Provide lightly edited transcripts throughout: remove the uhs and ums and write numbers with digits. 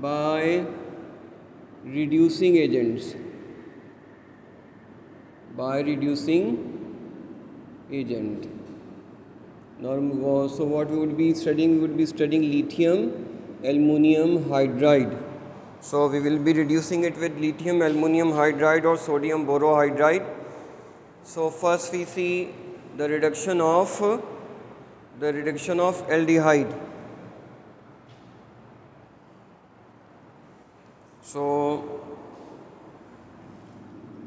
by reducing agents. By reducing agent. Now, so what we would be studying? We would be studying lithium aluminum hydride. So we will be reducing it with lithium aluminum hydride or sodium borohydride. So first we see the reduction of aldehyde. So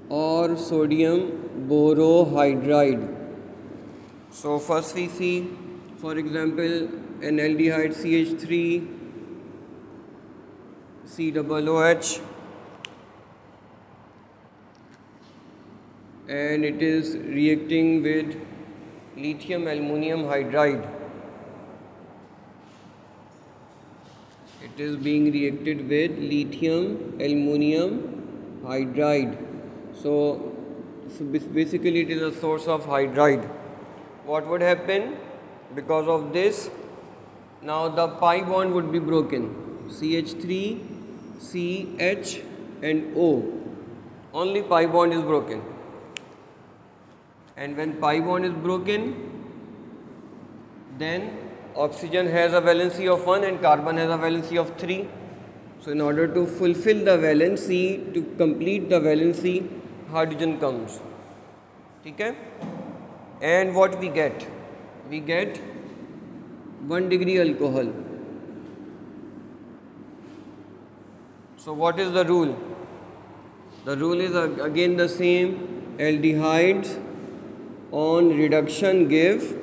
or sodium borohydride. So first we see, for example, an aldehyde CH3 COOH, and it is reacting with lithium aluminum hydride. It is being reacted with lithium aluminum hydride. So basically it is a source of hydride. What would happen because of this? Now the pi bond would be broken. CH3, CH and O. Only pi bond is broken. And when pi bond is broken, then oxygen has a valency of 1 and carbon has a valency of 3. So in order to fulfill the valency, to complete the valency, hydrogen comes. Okay? And what we get? We get 1 degree alcohol. So what is the rule? The rule is again the same. Aldehydes on reduction give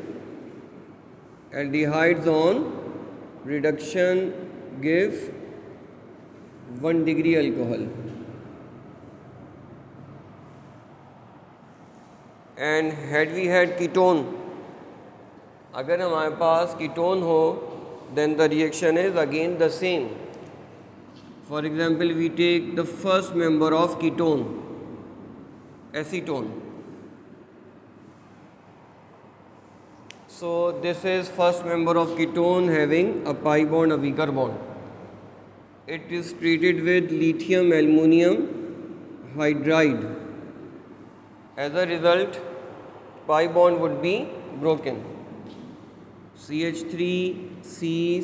1 degree alcohol. And had we had ketone, अगर हमारे पास ketone हो, then the reaction is again the same. For example, we take the first member of ketone, acetone. So this is first member of ketone having a pi bond, a weaker bond. It is treated with lithium aluminum hydride. As a result, pi bond would be broken. CH3C,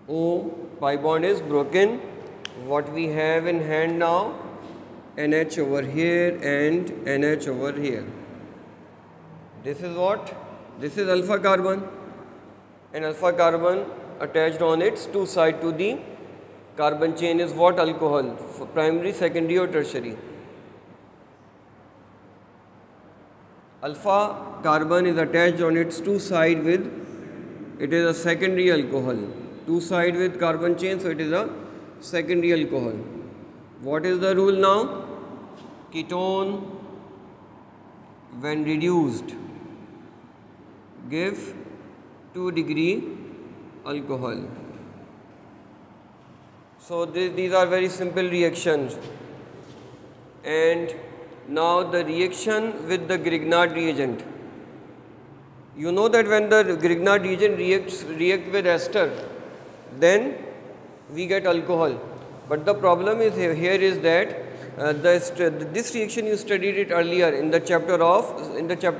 CH3O, pi bond is broken. What we have in hand now, NH over here and NH over here. This is what? This is alpha carbon, and alpha carbon attached on its two sides to the carbon chain is what? Alcohol, for primary, secondary or tertiary. Alpha carbon is attached on its two sides with, it is a secondary alcohol. Two sides with carbon chain, so it is a secondary alcohol. What is the rule now? Ketone when reduced give 2 degree alcohol. So these are very simple reactions. And now the reaction with the Grignard reagent. You know that when the Grignard reagent react with ester, then we get alcohol. But the problem is here is that this reaction you studied it earlier in the chapter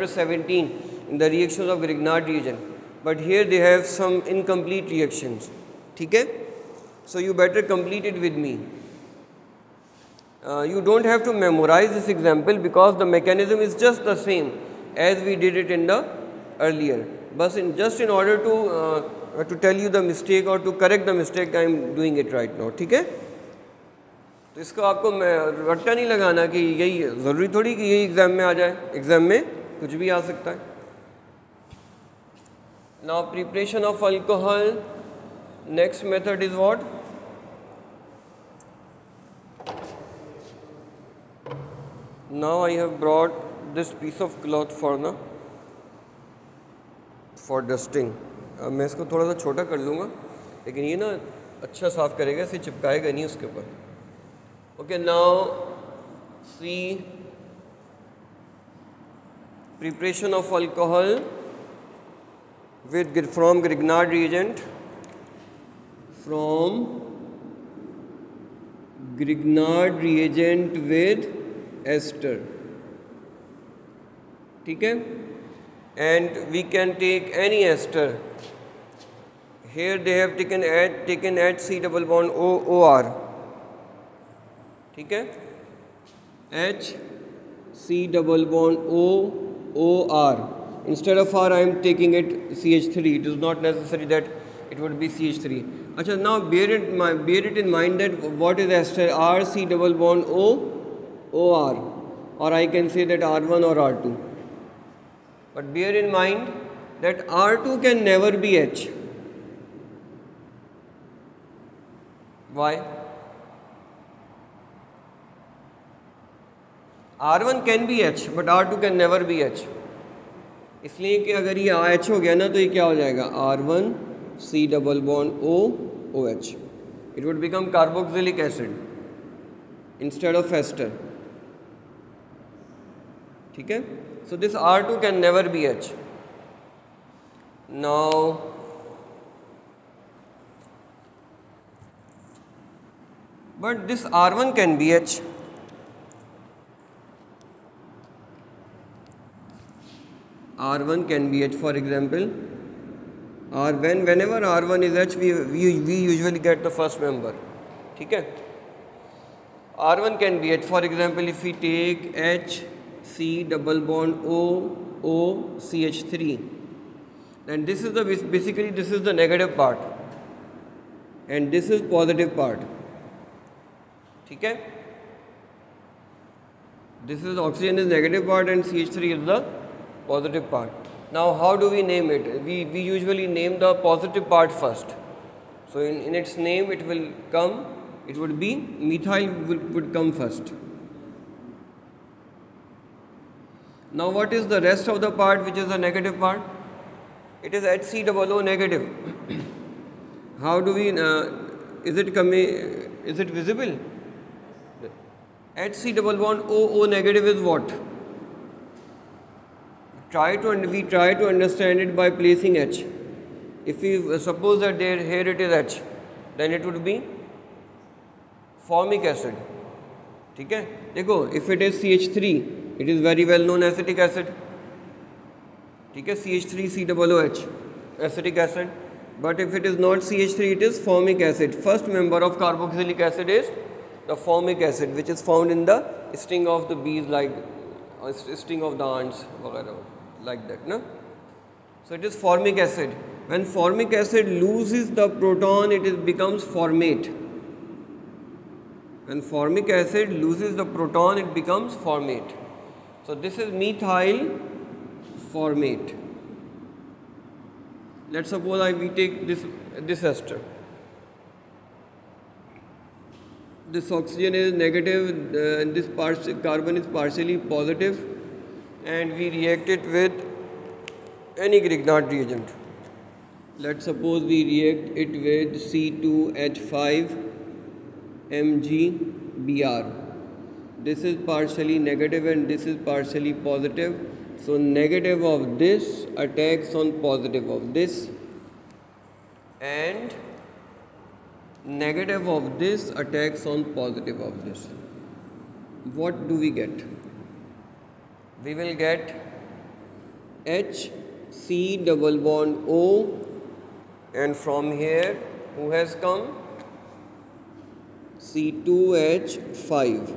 17 in the reactions of Grignard reagent. But here they have some incomplete reactions. Okay? So you better complete it with me. You don't have to memorize this example because the mechanism is just the same as we did it in the earlier. But just in order to tell you the mistake or to correct the mistake, I am doing it right now. ठीक है? तो इसको आपको रट्टा नहीं लगाना कि यही ज़रूरी थोड़ी कि यही एग्ज़ाम में आ जाए. एग्ज़ाम में कुछ भी आ सकता है. Now preparation of alcohol. Next method is what? Now I have brought this piece of cloth for dusting. मैं इसको थोड़ा सा छोटा कर लूँगा, लेकिन ये ना अच्छा साफ़ करेगा, इसे चिपकाएगा नहीं उसके ऊपर. Okay, now see preparation of alcohol from Grignard reagent. from Grignard reagent with ester. ठीक है? And we can take any ester. Here they have taken HC double bond OR. ठीक है? HC double bond OR. Instead of R, I am taking it CH3. It is not necessary that it would be CH3. अच्छा, now bear it in mind that what is ester? RC double bond OR, or I can say that R1 or R2. But bear in mind that R2 can never be H. Why? R1 can be H, but R2 can never be H. इसलिए कि अगर ये H हो गया ना तो ये क्या हो जाएगा? R1 C double bond OH. It would become carboxylic acid instead of ester. ठीक है? So this R2 can never be H. Now but this R1 can be H. R1 can be H, for example, or whenever R1 is H, we usually get the first member. ठीक है? R1 can be H. For example, if we take HC double bond OCH3, then this is basically this is the negative part, and this is positive part. ठीक है? This is oxygen is negative part and CH3 is the positive part. Now how do we name it? We usually name the positive part first. So in its name it will come, it would be methyl would come first. Now what is the rest of the part which is the negative part? It is HC double O negative. How do we, is it visible? HC double bond O negative is what? We try to understand it by placing H. If we suppose that here it is H, then it would be formic acid. ठीक है? देखो, if it is CH3, it is very well known acetic acid. ठीक है? CH3 COOH, acetic acid. But if it is not CH3, it is formic acid. First member of carboxylic acid is the formic acid, which is found in the sting of the bees, like sting of the ants, whatever. Like that, no? So it is formic acid. When formic acid loses the proton, it becomes formate. When formic acid loses the proton, it becomes formate. So this is methyl formate. Let's suppose we take this ester. This oxygen is negative, and this carbon is partially positive, and we react it with any Grignard reagent. Let's suppose we react it with C2H5 MgBr. This is partially negative and this is partially positive. So negative of this attacks on positive of this, and negative of this attacks on positive of this. What do we get? We will get HC double bond O, and from here who has come? C2H5.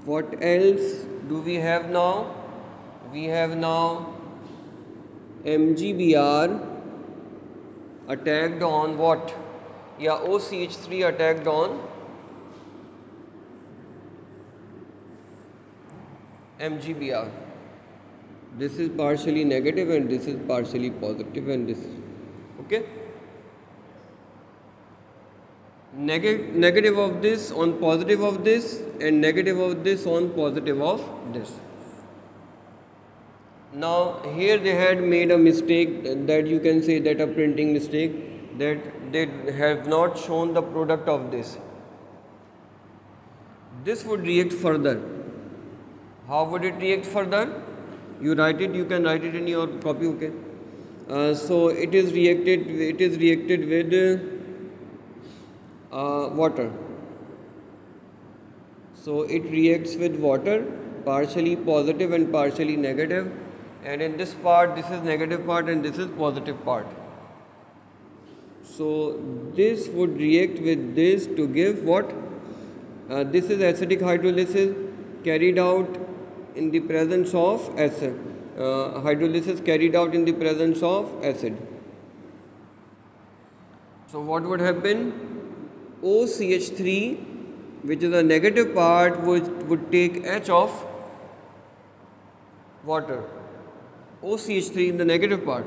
What else do we have now? We have now MgBr attacked on what? Yeah, OCH3 attacked on MgBr. This is partially negative and this is partially positive, and this is okay. Negative of this on positive of this, and negative of this on positive of this. Now here they had made a mistake, that you can say that a printing mistake, that they have not shown the product of this. This would react further. How would it react further? You can write it in your copy, okay? So it is reacted with water. So it reacts with water, partially positive and partially negative, and in this part this is negative part and this is positive part. So this would react with this to give what? This is acidic hydrolysis carried out in the presence of acid. Hydrolysis carried out in the presence of acid. So what would happen? OCH3, which is a negative part, would take H of water. OCH3 in the negative part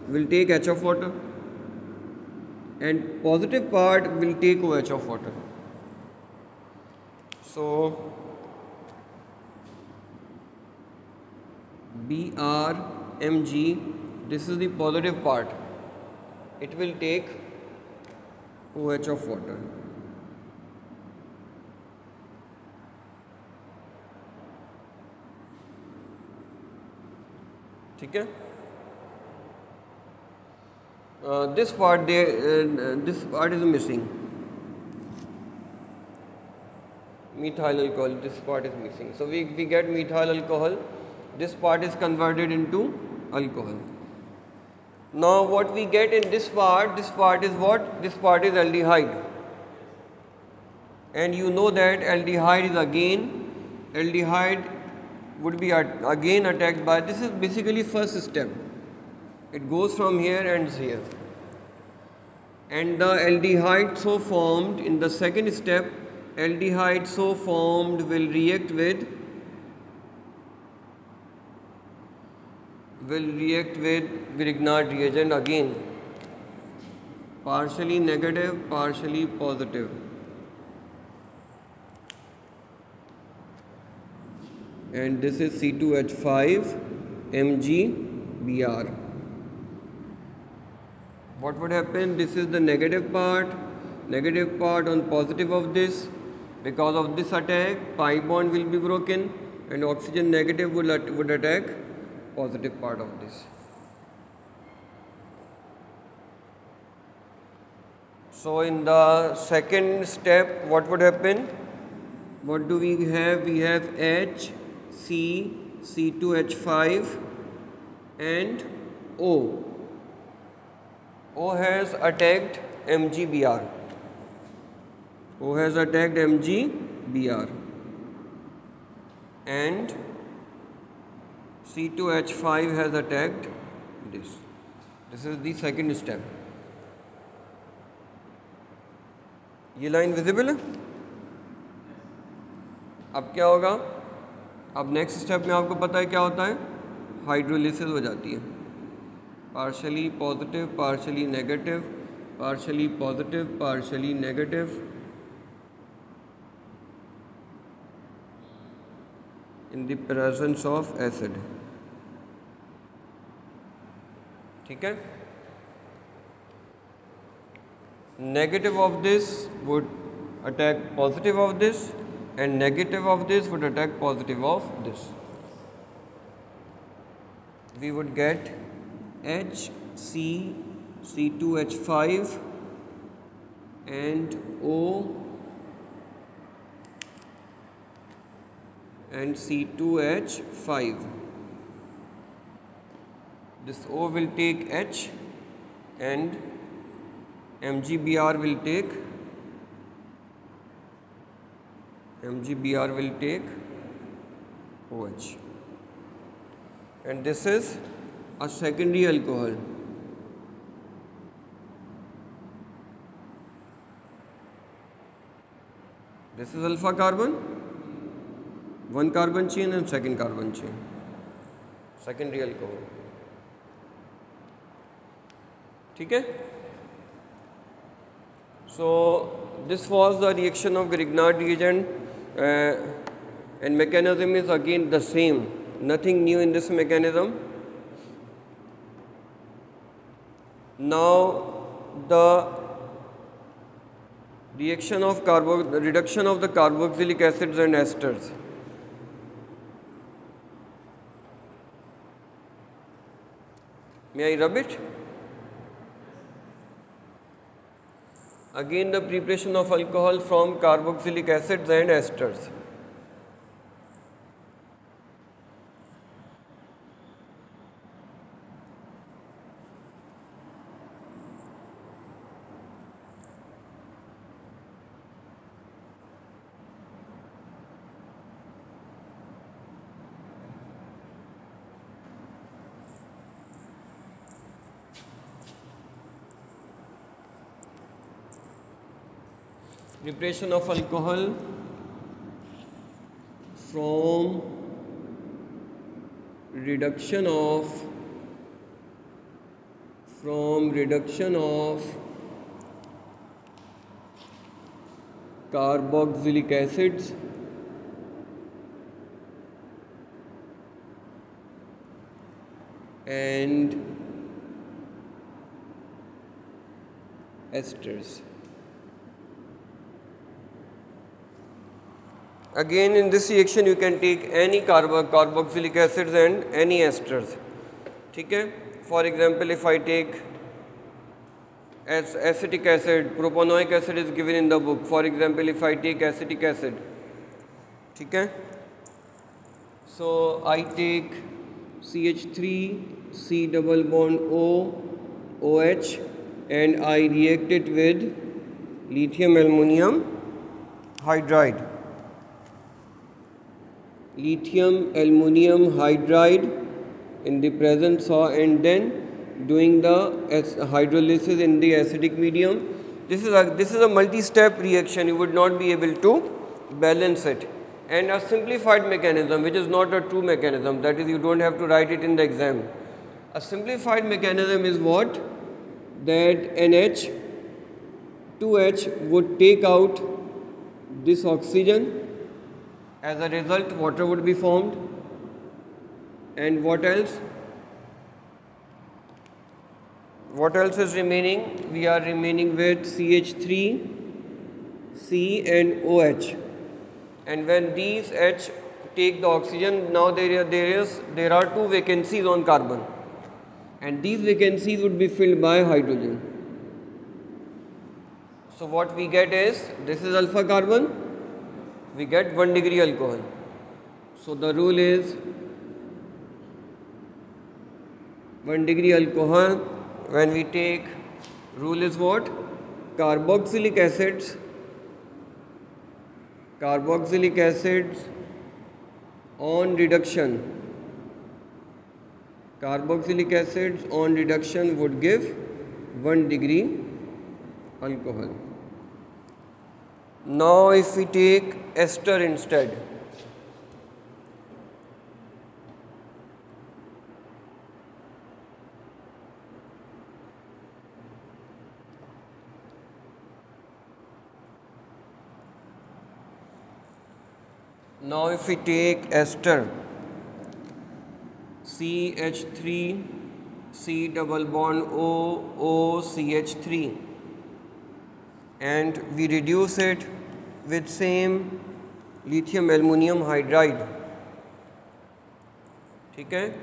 will take H of water, and positive part will take OH of water. So BrMg, this is the positive part, it will take OH of water. ठीक है? This part is missing. Methyl alcohol, this part is missing. So we get methyl alcohol. This part is converted into alcohol. Now what we get in this part is what? This part is aldehyde. And you know that aldehyde would be again attacked by, this is basically first step. It goes from here and here. And the aldehyde so formed in the second step, aldehyde so formed will react with Grignard reagent again, partially negative, partially positive. And this is C2H5 MgBr. What would happen? This is the negative part on positive of this. Because of this attack, pi bond will be broken and oxygen negative would attack positive part of this. So in the second step, what would happen? What do we have? We have H, C, C2H5 and O. O has attacked MgBr. O has attacked MgBr. And C2H5 has attacked this. This is the second step. ये line visible है? अब क्या होगा? अब next step में आपको पता है क्या होता है? हाइड्रोलिसिस हो जाती है. Partially positive, partially negative, partially positive, partially negative. In the presence of acid. ठीक है? Negative of this would attack positive of this, and negative of this would attack positive of this. We would get HC, C2H5 and O and C2H5. This O will take H and MgBr will take OH. And this is a secondary alcohol. This is alpha carbon, one carbon chain and second carbon chain, secondary alcohol. ठीक है? So this was the reaction of Grignard reagent, and mechanism is again the same, nothing new in this mechanism. Now the reaction of reduction of the carboxylic acids and esters. May I rub it? Again, the preparation of alcohol from carboxylic acids and esters. Preparation of alcohol from reduction of carboxylic acids and esters. Again, in this reaction you can take any carboxylic acids and any esters. Okay? For example, if I take acetic acid, propanoic acid is given in the book. For example, if I take acetic acid, okay? So I take CH3, C double bond O, OH, and I react it with lithium aluminum hydride. Lithium aluminum hydride in the presence of, and then doing the hydrolysis in the acidic medium. This is a multi-step reaction. You would not be able to balance it. And a simplified mechanism, which is not a true mechanism, that is, you don't have to write it in the exam. A simplified mechanism is what? That NH, 2H would take out this oxygen. As a result, water would be formed. And what else? What else is remaining? We are remaining with CH3, C and OH. And when these H take the oxygen, now there are two vacancies on carbon. And these vacancies would be filled by hydrogen. So what we get is, this is alpha carbon, we get 1 degree alcohol. So the rule is 1 degree alcohol. When we take, rule is what? Carboxylic acids on reduction. Carboxylic acids on reduction would give 1 degree alcohol. Now if we take ester instead, CH3, C double bond O, O, CH3, and we reduce it with same lithium aluminum hydride. Okay?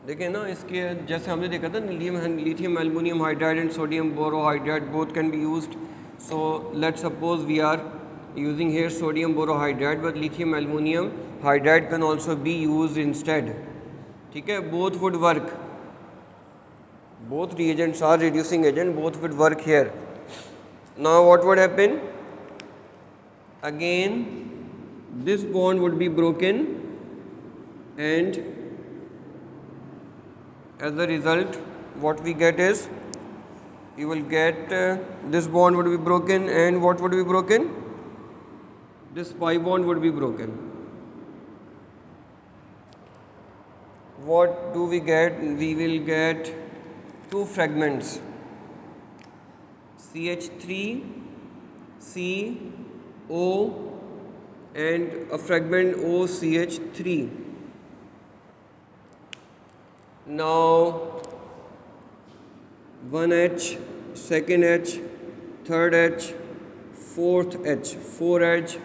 देखिए ना, इसके जैसे हमने देखा था lithium aluminum hydride and sodium borohydride both can be used. So let's suppose we are using here sodium borohydride, but lithium aluminum hydride can also be used instead. Okay? Both would work. Both reagents are reducing agent, both would work here. Now what would happen? Again, this bond would be broken, and as a result, what we get is, you will get this bond would be broken, and what would be broken? This pi bond would be broken. What do we get? We will get two fragments, CH3, C, O, and a fragment OCH3. Now 1H, second H, third H, fourth H, 4 H,